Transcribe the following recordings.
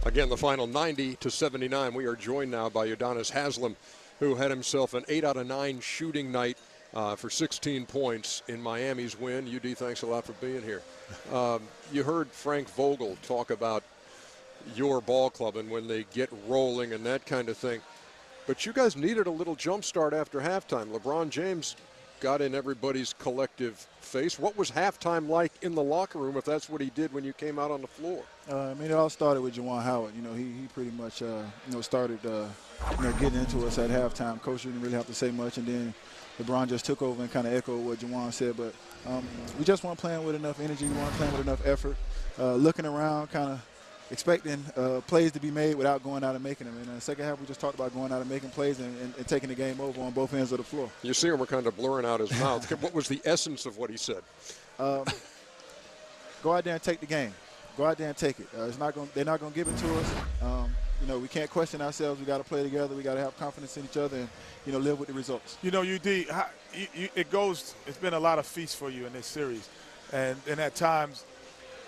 Again, the final 90-79. We are joined now by Udonis Haslem, who had himself an 8 out of 9 shooting night for 16 points in Miami's win. UD, thanks a lot for being here. You heard Frank Vogel talk about your ball club and when they get rolling and that kind of thing. But you guys needed a little jump start after halftime. LeBron James got in everybody's collective face. What was halftime like in the locker room, if that's what he did when you came out on the floor? It all started with Juwan Howard. He pretty much, started, getting into us at halftime. Coach didn't really have to say much, and then LeBron just took over and kind of echoed what Juwan said. But we just weren't playing with enough energy. We weren't playing with enough effort. Looking around, kind of expecting plays to be made without going out and making them. And in the second half, we just talked about going out and making plays and taking the game over on both ends of the floor. You see him, we're kind of blurring out his mouth. What was the essence of what he said? Go out there and take the game. Go out there and take it. They're not going to give it to us. We can't question ourselves. We got to play together. We got to have confidence in each other and, live with the results. UD, it's been a lot of feasts for you in this series. And at times,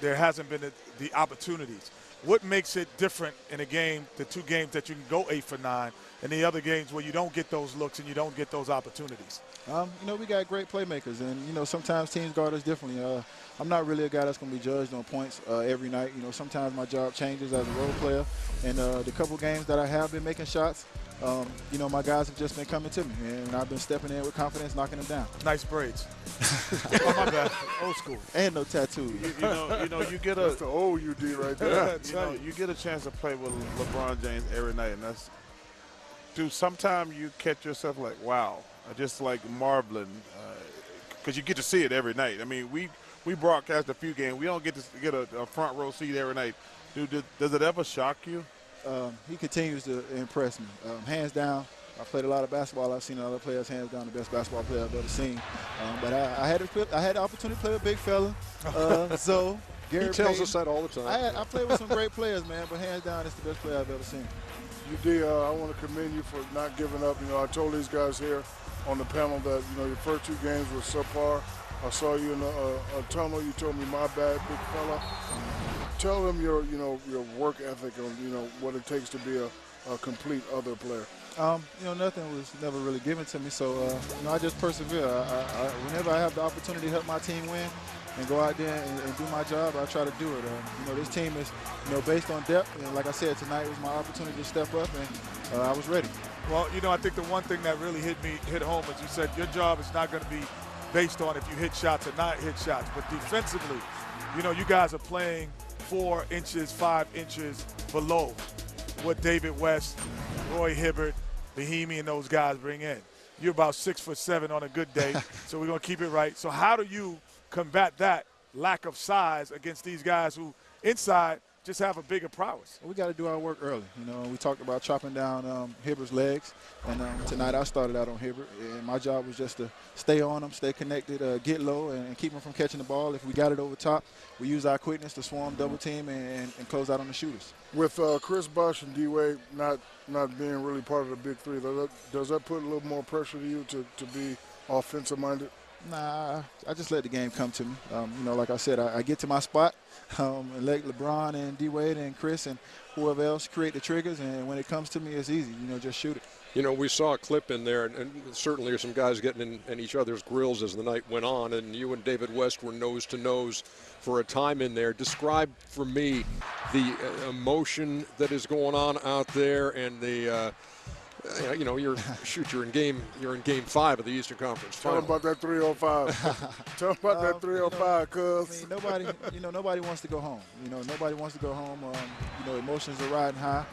there hasn't been the opportunities. What makes it different in a game, the two games that you can go 8 for 9, and the other games where you don't get those looks and you don't get those opportunities? We got great playmakers, and, sometimes teams guard us differently. I'm not really a guy that's going to be judged on points every night. Sometimes my job changes as a role player, and the couple games that I have been making shots, my guys have just been coming to me, and I've been stepping in with confidence, knocking them down. Nice braids. Oh, my bad. Old school. And no tattoos. You get That's the old UD right there. you get a chance to play with LeBron James every night, and sometimes you catch yourself like, wow, just like marveling, because you get to see it every night. I mean, we broadcast a few games. We don't get to get a front row seat every night. Dude, does it ever shock you? He continues to impress me. Hands down, I played a lot of basketball. I've seen other players, hands down, the best basketball player I've ever seen. But I had the opportunity to play with a big fella. So Gary he tells Payton, us that all the time. I played with some great players, man, but hands down, it's the best player I've ever seen. UD, I want to commend you for not giving up. I told these guys here on the panel that, your first 2 games were subpar. I saw you in a tunnel. You told me, my bad, big fella. Tell them your work ethic on, what it takes to be a complete other player. Nothing was never really given to me, so, I just persevere. Whenever I have the opportunity to help my team win and go out there and do my job, I try to do it. This team is, based on depth, and like I said, tonight was my opportunity to step up, and I was ready. Well, I think the one thing that really hit home is you said your job is not going to be based on if you hit shots or not hit shots, but defensively, you guys are playing 4 inches, 5 inches below what David West, Roy Hibbert, Bahimi, and those guys bring in. You're about 6'7" on a good day, so we're going to keep it right. So how do you combat that lack of size against these guys who inside just have a bigger prowess? We got to do our work early. We talked about chopping down Hibbert's legs, and tonight I started out on Hibbert, and my job was just to stay on him, stay connected, get low, and keep him from catching the ball. If we got it over top, we use our quickness to swarm, double team, and close out on the shooters. With Chris Bosh and D-Wade not being really part of the big three, does that put a little more pressure to you to be offensive-minded? Nah, I just let the game come to me. Like I said, I get to my spot and let LeBron and D-Wade and Chris and whoever else create the triggers, and when it comes to me, it's easy. Just shoot it. We saw a clip in there, and certainly there's some guys getting in each other's grills as the night went on, and you and David West were nose to nose for a time in there. Describe for me the emotion that is going on out there, and the you're in game 5 of the Eastern Conference Final. Tell them about that 305. Tell them about that 305, cuz. Nobody wants to go home. Nobody wants to go home. Emotions are riding high.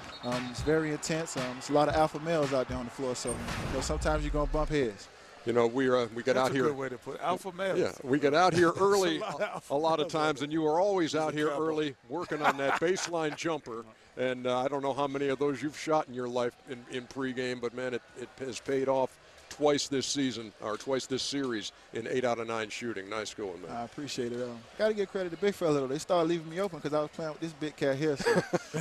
It's very intense. It's a lot of alpha males out there on the floor, so sometimes you're gonna bump heads. We get out here. That's a good way to put it. Alpha males. Yeah, we get out here early a lot of times, and you are always out here early working on that baseline jumper. And I don't know how many of those you've shot in your life in pregame, but, man, it has paid off twice this season, or twice this series, in 8 out of 9 shooting. Nice going, man. I appreciate it. Got to give credit to big fella, though. They started leaving me open because I was playing with this big cat here. So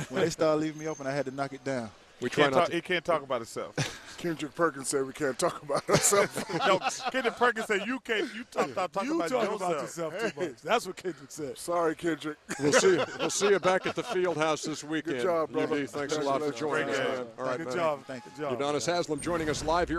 when they started leaving me open, I had to knock it down. We try not to. He can't talk about himself. Kendrick Perkins said we can't talk about ourselves. No, Kendrick Perkins said you can't. You talk about yourself too much. That's what Kendrick said. Sorry, Kendrick. We'll see. We'll see you back at the field house this weekend. Good job, brother. UD, thanks a lot for joining us, man. All right, Good man. job. Thank you. Good job. Udonis Haslem joining us live here.